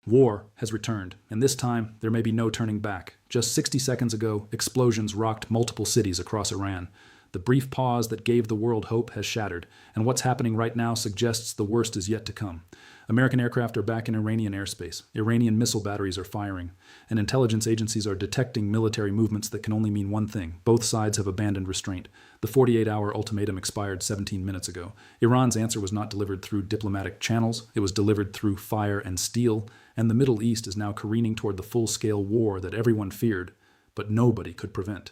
War has returned, and this time there may be no turning back. Just 60 seconds ago, explosions rocked multiple cities across Iran. The brief pause that gave the world hope has shattered, and what's happening right now suggests the worst is yet to come. American aircraft are back in Iranian airspace. Iranian missile batteries are firing, and intelligence agencies are detecting military movements that can only mean one thing. Both sides have abandoned restraint. The 48-hour ultimatum expired 17 minutes ago. Iran's answer was not delivered through diplomatic channels. It was delivered through fire and steel, and the Middle East is now careening toward the full-scale war that everyone feared, but nobody could prevent.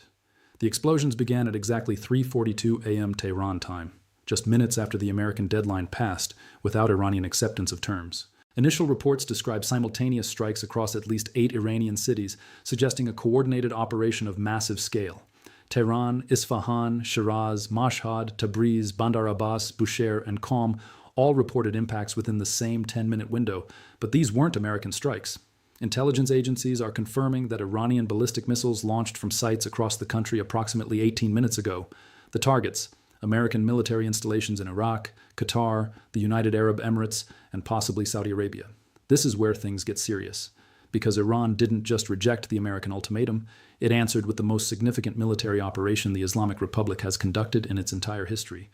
The explosions began at exactly 3:42 a.m. Tehran time, just minutes after the American deadline passed, without Iranian acceptance of terms. Initial reports describe simultaneous strikes across at least 8 Iranian cities, suggesting a coordinated operation of massive scale. Tehran, Isfahan, Shiraz, Mashhad, Tabriz, Bandar Abbas, Bushehr, and Qom all reported impacts within the same 10-minute window, but these weren't American strikes. Intelligence agencies are confirming that Iranian ballistic missiles launched from sites across the country approximately 18 minutes ago. The targets: American military installations in Iraq, Qatar, the United Arab Emirates, and possibly Saudi Arabia. This is where things get serious, because Iran didn't just reject the American ultimatum, it answered with the most significant military operation the Islamic Republic has conducted in its entire history.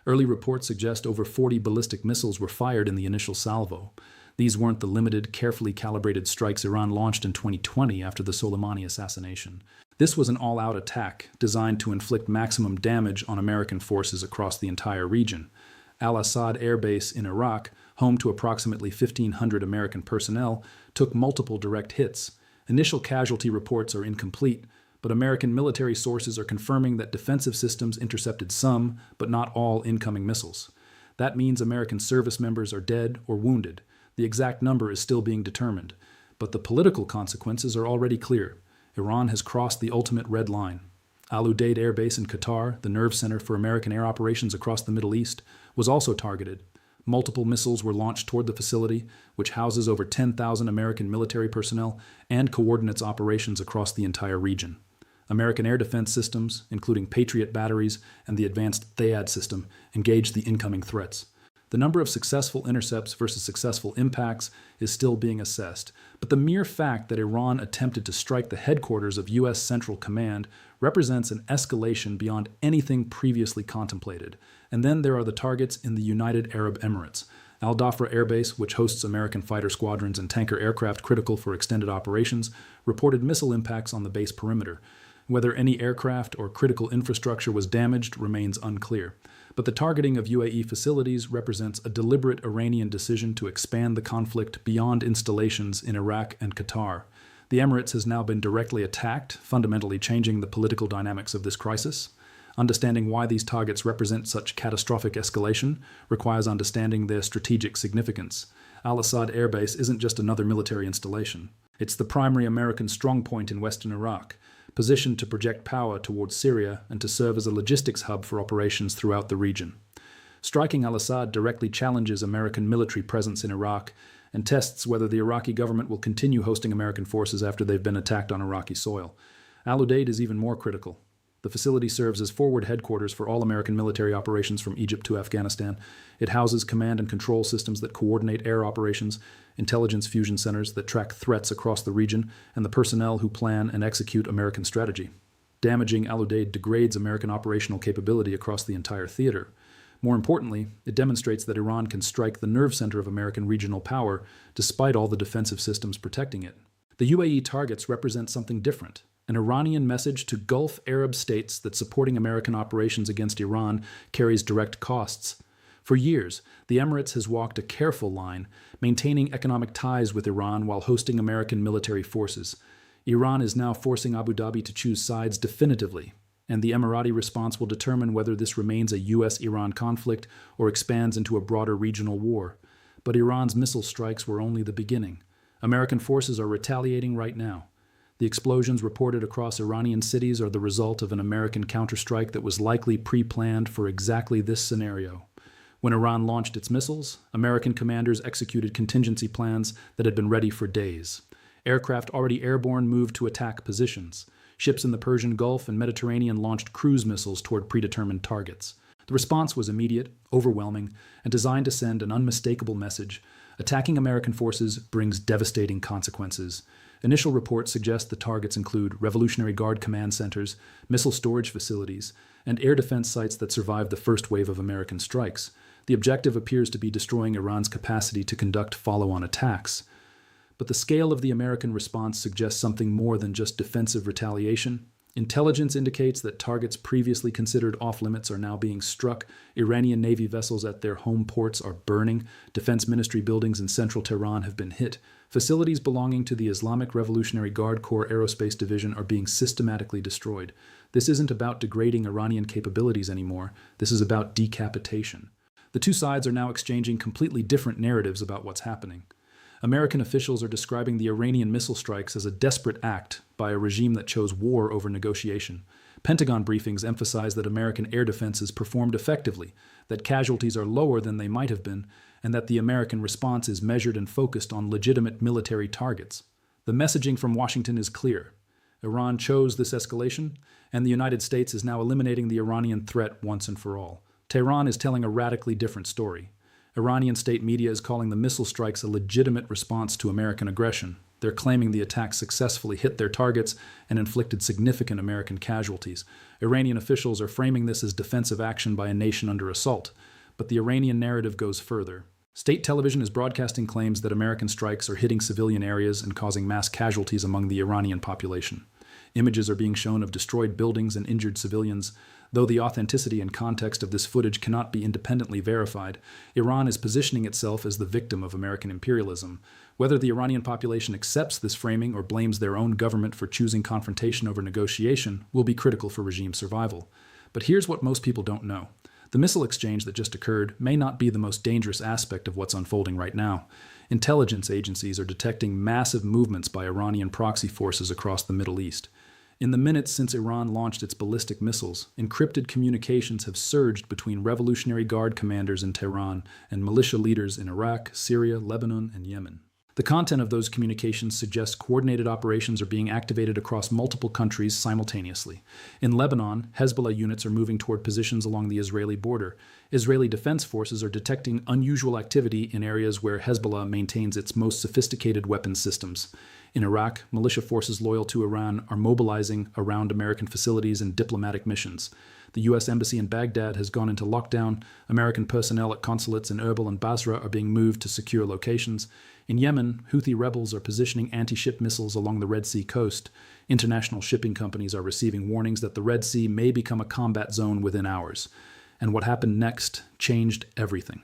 Early reports suggest over 40 ballistic missiles were fired in the initial salvo. These weren't the limited, carefully calibrated strikes Iran launched in 2020 after the Soleimani assassination. This was an all-out attack designed to inflict maximum damage on American forces across the entire region. Al-Assad Air Base in Iraq, home to approximately 1,500 American personnel, took multiple direct hits. Initial casualty reports are incomplete, but American military sources are confirming that defensive systems intercepted some, but not all, incoming missiles. That means American service members are dead or wounded. The exact number is still being determined, but the political consequences are already clear. Iran has crossed the ultimate red line. Al Udeid Air Base in Qatar, the nerve center for American air operations across the Middle East, was also targeted. Multiple missiles were launched toward the facility, which houses over 10,000 American military personnel and coordinates operations across the entire region. American air defense systems, including Patriot batteries and the advanced THAAD system, engaged the incoming threats. The number of successful intercepts versus successful impacts is still being assessed, but the mere fact that Iran attempted to strike the headquarters of U.S. Central Command represents an escalation beyond anything previously contemplated. And then there are the targets in the United Arab Emirates. Al Dhafra Air Base, which hosts American fighter squadrons and tanker aircraft critical for extended operations, reported missile impacts on the base perimeter. Whether any aircraft or critical infrastructure was damaged remains unclear. But the targeting of UAE facilities represents a deliberate Iranian decision to expand the conflict beyond installations in Iraq and Qatar. The Emirates has now been directly attacked, fundamentally changing the political dynamics of this crisis. Understanding why these targets represent such catastrophic escalation requires understanding their strategic significance. Al-Assad Air Base isn't just another military installation. It's the primary American strongpoint in western Iraq, positioned to project power towards Syria and to serve as a logistics hub for operations throughout the region. Striking al-Assad directly challenges American military presence in Iraq and tests whether the Iraqi government will continue hosting American forces after they've been attacked on Iraqi soil. Al Udeid is even more critical. The facility serves as forward headquarters for all American military operations from Egypt to Afghanistan. It houses command and control systems that coordinate air operations, intelligence fusion centers that track threats across the region, and the personnel who plan and execute American strategy. Damaging Al Udeid degrades American operational capability across the entire theater. More importantly, it demonstrates that Iran can strike the nerve center of American regional power despite all the defensive systems protecting it. The UAE targets represent something different. An Iranian message to Gulf Arab states that supporting American operations against Iran carries direct costs. For years, the Emirates has walked a careful line, maintaining economic ties with Iran while hosting American military forces. Iran is now forcing Abu Dhabi to choose sides definitively, and the Emirati response will determine whether this remains a U.S.-Iran conflict or expands into a broader regional war. But Iran's missile strikes were only the beginning. American forces are retaliating right now. The explosions reported across Iranian cities are the result of an American counterstrike that was likely pre-planned for exactly this scenario. When Iran launched its missiles, American commanders executed contingency plans that had been ready for days. Aircraft already airborne moved to attack positions. Ships in the Persian Gulf and Mediterranean launched cruise missiles toward predetermined targets. The response was immediate, overwhelming, and designed to send an unmistakable message: Attacking American forces brings devastating consequences. Initial reports suggest the targets include Revolutionary Guard command centers, missile storage facilities, and air defense sites that survived the first wave of American strikes. The objective appears to be destroying Iran's capacity to conduct follow-on attacks. But the scale of the American response suggests something more than just defensive retaliation. Intelligence indicates that targets previously considered off-limits are now being struck. Iranian Navy vessels at their home ports are burning. Defense Ministry buildings in central Tehran have been hit. Facilities belonging to the Islamic Revolutionary Guard Corps Aerospace Division are being systematically destroyed. This isn't about degrading Iranian capabilities anymore. This is about decapitation. The two sides are now exchanging completely different narratives about what's happening. American officials are describing the Iranian missile strikes as a desperate act by a regime that chose war over negotiation. Pentagon briefings emphasize that American air defenses performed effectively, that casualties are lower than they might have been, and that the American response is measured and focused on legitimate military targets. The messaging from Washington is clear. Iran chose this escalation, and the United States is now eliminating the Iranian threat once and for all. Tehran is telling a radically different story. Iranian state media is calling the missile strikes a legitimate response to American aggression. They're claiming the attacks successfully hit their targets and inflicted significant American casualties. Iranian officials are framing this as defensive action by a nation under assault. But the Iranian narrative goes further. State television is broadcasting claims that American strikes are hitting civilian areas and causing mass casualties among the Iranian population. Images are being shown of destroyed buildings and injured civilians. Though the authenticity and context of this footage cannot be independently verified, Iran is positioning itself as the victim of American imperialism. Whether the Iranian population accepts this framing or blames their own government for choosing confrontation over negotiation will be critical for regime survival. But here's what most people don't know. The missile exchange that just occurred may not be the most dangerous aspect of what's unfolding right now. Intelligence agencies are detecting massive movements by Iranian proxy forces across the Middle East. In the minutes since Iran launched its ballistic missiles, encrypted communications have surged between Revolutionary Guard commanders in Tehran and militia leaders in Iraq, Syria, Lebanon, and Yemen. The content of those communications suggests coordinated operations are being activated across multiple countries simultaneously. In Lebanon, Hezbollah units are moving toward positions along the Israeli border. Israeli defense forces are detecting unusual activity in areas where Hezbollah maintains its most sophisticated weapons systems. In Iraq, militia forces loyal to Iran are mobilizing around American facilities and diplomatic missions. The U.S. Embassy in Baghdad has gone into lockdown. American personnel at consulates in Erbil and Basra are being moved to secure locations. In Yemen, Houthi rebels are positioning anti-ship missiles along the Red Sea coast. International shipping companies are receiving warnings that the Red Sea may become a combat zone within hours. And what happened next changed everything.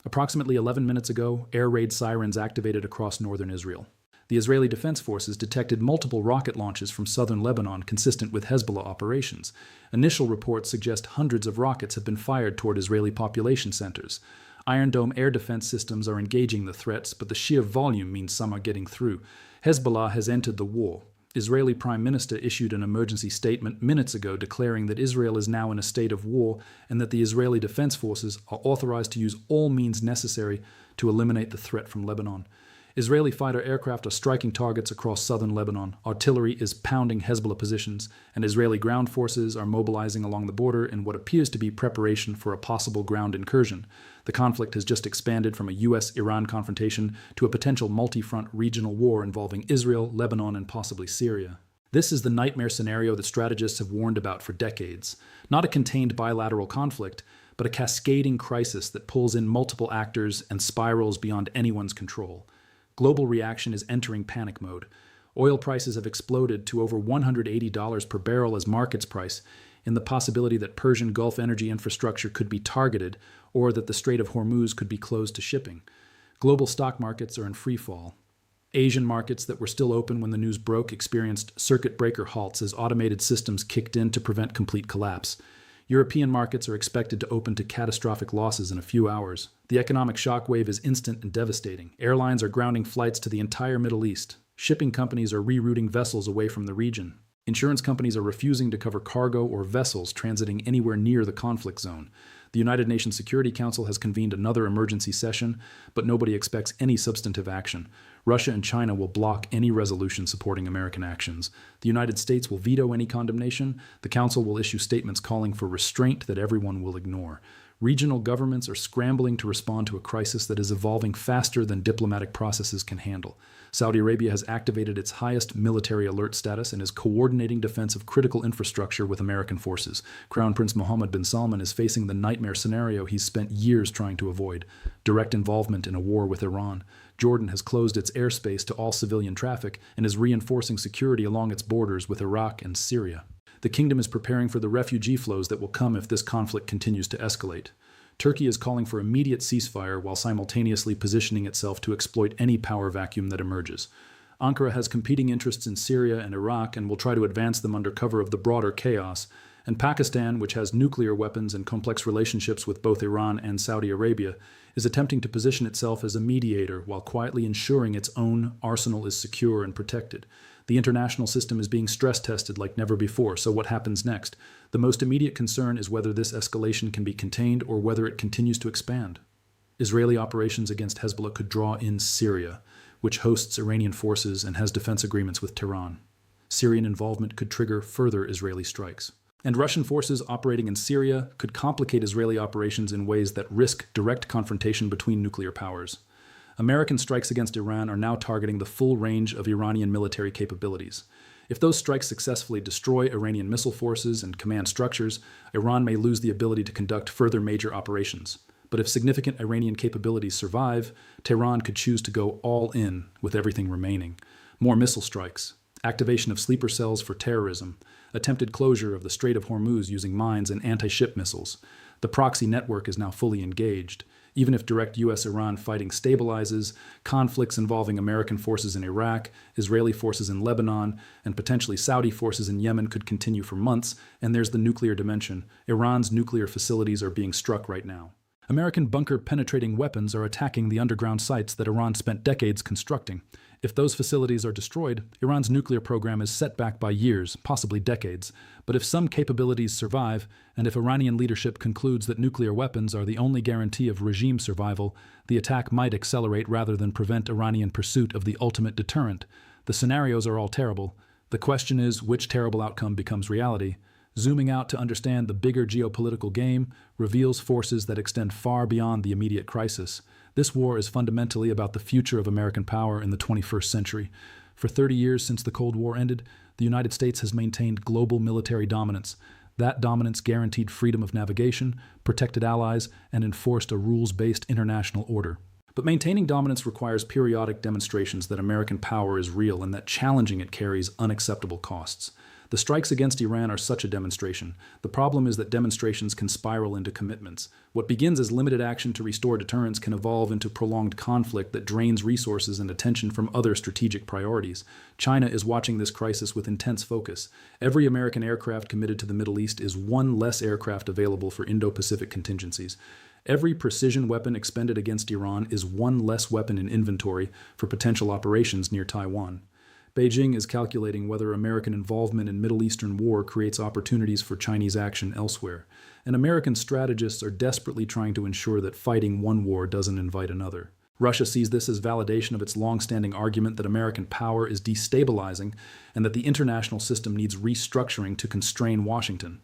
Approximately 11 minutes ago, air raid sirens activated across northern Israel. The Israeli Defense Forces detected multiple rocket launches from southern Lebanon consistent with Hezbollah operations. Initial reports suggest hundreds of rockets have been fired toward Israeli population centers. Iron Dome air defense systems are engaging the threats, but the sheer volume means some are getting through. Hezbollah has entered the war. Israeli Prime Minister issued an emergency statement minutes ago declaring that Israel is now in a state of war and that the Israeli Defense Forces are authorized to use all means necessary to eliminate the threat from Lebanon. Israeli fighter aircraft are striking targets across southern Lebanon. Artillery is pounding Hezbollah positions, and Israeli ground forces are mobilizing along the border in what appears to be preparation for a possible ground incursion. The conflict has just expanded from a U.S.-Iran confrontation to a potential multi-front regional war involving Israel, Lebanon, and possibly Syria. This is the nightmare scenario that strategists have warned about for decades. Not a contained bilateral conflict, but a cascading crisis that pulls in multiple actors and spirals beyond anyone's control. Global reaction is entering panic mode. Oil prices have exploded to over $180 per barrel as markets price, in the possibility that Persian Gulf energy infrastructure could be targeted or that the Strait of Hormuz could be closed to shipping. Global stock markets are in free fall. Asian markets that were still open when the news broke experienced circuit breaker halts as automated systems kicked in to prevent complete collapse. European markets are expected to open to catastrophic losses in a few hours. The economic shockwave is instant and devastating. Airlines are grounding flights to the entire Middle East. Shipping companies are rerouting vessels away from the region. Insurance companies are refusing to cover cargo or vessels transiting anywhere near the conflict zone. The United Nations Security Council has convened another emergency session, but nobody expects any substantive action. Russia and China will block any resolution supporting American actions. The United States will veto any condemnation. The Council will issue statements calling for restraint that everyone will ignore. Regional governments are scrambling to respond to a crisis that is evolving faster than diplomatic processes can handle. Saudi Arabia has activated its highest military alert status and is coordinating defense of critical infrastructure with American forces. Crown Prince Mohammed bin Salman is facing the nightmare scenario he's spent years trying to avoid: direct involvement in a war with Iran. Jordan has closed its airspace to all civilian traffic and is reinforcing security along its borders with Iraq and Syria. The kingdom is preparing for the refugee flows that will come if this conflict continues to escalate. Turkey is calling for immediate ceasefire while simultaneously positioning itself to exploit any power vacuum that emerges. Ankara has competing interests in Syria and Iraq and will try to advance them under cover of the broader chaos. And Pakistan, which has nuclear weapons and complex relationships with both Iran and Saudi Arabia, is attempting to position itself as a mediator while quietly ensuring its own arsenal is secure and protected. The international system is being stress-tested like never before, so what happens next? The most immediate concern is whether this escalation can be contained or whether it continues to expand. Israeli operations against Hezbollah could draw in Syria, which hosts Iranian forces and has defense agreements with Tehran. Syrian involvement could trigger further Israeli strikes. And Russian forces operating in Syria could complicate Israeli operations in ways that risk direct confrontation between nuclear powers. American strikes against Iran are now targeting the full range of Iranian military capabilities. If those strikes successfully destroy Iranian missile forces and command structures, Iran may lose the ability to conduct further major operations. But if significant Iranian capabilities survive, Tehran could choose to go all in with everything remaining. More missile strikes, activation of sleeper cells for terrorism, attempted closure of the Strait of Hormuz using mines and anti-ship missiles. The proxy network is now fully engaged. Even if direct U.S.-Iran fighting stabilizes, conflicts involving American forces in Iraq, Israeli forces in Lebanon, and potentially Saudi forces in Yemen could continue for months, and there's the nuclear dimension. Iran's nuclear facilities are being struck right now. American bunker-penetrating weapons are attacking the underground sites that Iran spent decades constructing. If those facilities are destroyed, Iran's nuclear program is set back by years, possibly decades. But if some capabilities survive, and if Iranian leadership concludes that nuclear weapons are the only guarantee of regime survival, the attack might accelerate rather than prevent Iranian pursuit of the ultimate deterrent. The scenarios are all terrible. The question is which terrible outcome becomes reality. Zooming out to understand the bigger geopolitical game reveals forces that extend far beyond the immediate crisis. This war is fundamentally about the future of American power in the 21st century. For 30 years since the Cold War ended, the United States has maintained global military dominance. That dominance guaranteed freedom of navigation, protected allies, and enforced a rules-based international order. But maintaining dominance requires periodic demonstrations that American power is real and that challenging it carries unacceptable costs. The strikes against Iran are such a demonstration. The problem is that demonstrations can spiral into commitments. What begins as limited action to restore deterrence can evolve into prolonged conflict that drains resources and attention from other strategic priorities. China is watching this crisis with intense focus. Every American aircraft committed to the Middle East is one less aircraft available for Indo-Pacific contingencies. Every precision weapon expended against Iran is one less weapon in inventory for potential operations near Taiwan. Beijing is calculating whether American involvement in Middle Eastern war creates opportunities for Chinese action elsewhere, and American strategists are desperately trying to ensure that fighting one war doesn't invite another. Russia sees this as validation of its long-standing argument that American power is destabilizing and that the international system needs restructuring to constrain Washington.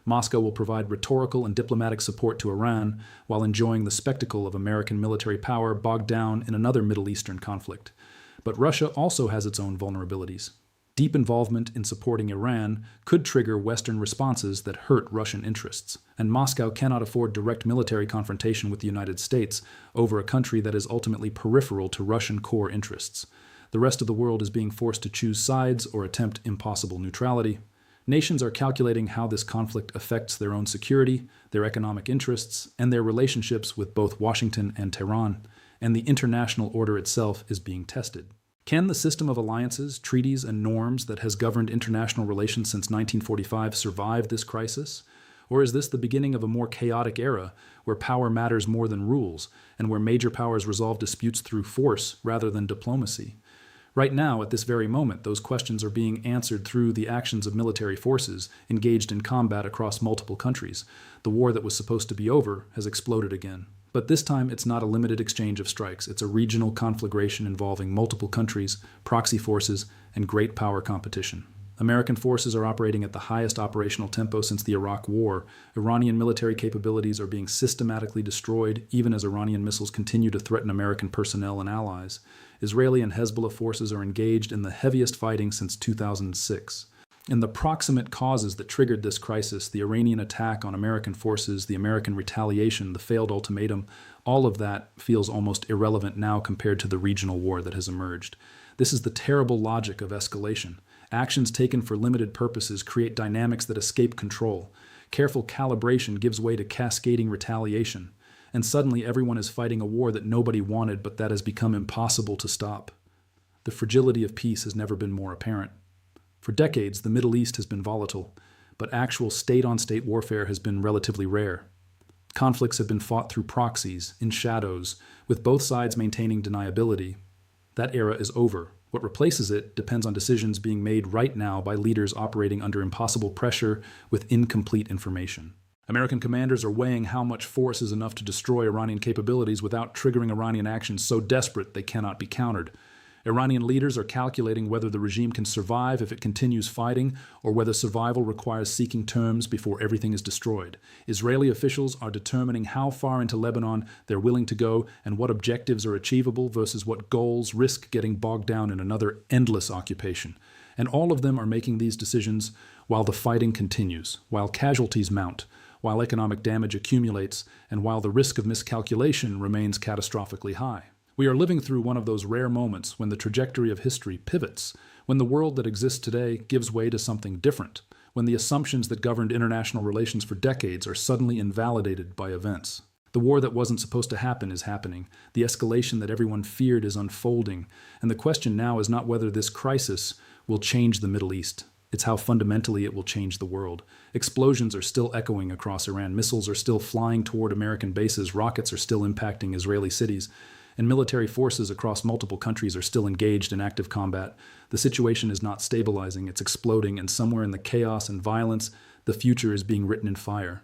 Moscow will provide rhetorical and diplomatic support to Iran while enjoying the spectacle of American military power bogged down in another Middle Eastern conflict. But Russia also has its own vulnerabilities. Deep involvement in supporting Iran could trigger Western responses that hurt Russian interests, and Moscow cannot afford direct military confrontation with the United States over a country that is ultimately peripheral to Russian core interests. The rest of the world is being forced to choose sides or attempt impossible neutrality. Nations are calculating how this conflict affects their own security, their economic interests, and their relationships with both Washington and Tehran, and the international order itself is being tested. Can the system of alliances, treaties, and norms that has governed international relations since 1945 survive this crisis? Or is this the beginning of a more chaotic era where power matters more than rules, and where major powers resolve disputes through force rather than diplomacy? Right now, at this very moment, those questions are being answered through the actions of military forces engaged in combat across multiple countries. The war that was supposed to be over has exploded again. But this time, it's not a limited exchange of strikes. It's a regional conflagration involving multiple countries, proxy forces, and great power competition. American forces are operating at the highest operational tempo since the Iraq War. Iranian military capabilities are being systematically destroyed, even as Iranian missiles continue to threaten American personnel and allies. Israeli and Hezbollah forces are engaged in the heaviest fighting since 2006. And the proximate causes that triggered this crisis, the Iranian attack on American forces, the American retaliation, the failed ultimatum, all of that feels almost irrelevant now compared to the regional war that has emerged. This is the terrible logic of escalation. Actions taken for limited purposes create dynamics that escape control. Careful calibration gives way to cascading retaliation. And suddenly everyone is fighting a war that nobody wanted, but that has become impossible to stop. The fragility of peace has never been more apparent. For decades, the Middle East has been volatile, but actual state-on-state warfare has been relatively rare. Conflicts have been fought through proxies, in shadows, with both sides maintaining deniability. That era is over. What replaces it depends on decisions being made right now by leaders operating under impossible pressure with incomplete information. American commanders are weighing how much force is enough to destroy Iranian capabilities without triggering Iranian actions so desperate they cannot be countered. Iranian leaders are calculating whether the regime can survive if it continues fighting, or whether survival requires seeking terms before everything is destroyed. Israeli officials are determining how far into Lebanon they're willing to go and what objectives are achievable versus what goals risk getting bogged down in another endless occupation. And all of them are making these decisions while the fighting continues, while casualties mount, while economic damage accumulates, and while the risk of miscalculation remains catastrophically high. We are living through one of those rare moments when the trajectory of history pivots, when the world that exists today gives way to something different, when the assumptions that governed international relations for decades are suddenly invalidated by events. The war that wasn't supposed to happen is happening. The escalation that everyone feared is unfolding. And the question now is not whether this crisis will change the Middle East. It's how fundamentally it will change the world. Explosions are still echoing across Iran. Missiles are still flying toward American bases. Rockets are still impacting Israeli cities. And military forces across multiple countries are still engaged in active combat. The situation is not stabilizing, it's exploding, and somewhere in the chaos and violence, the future is being written in fire.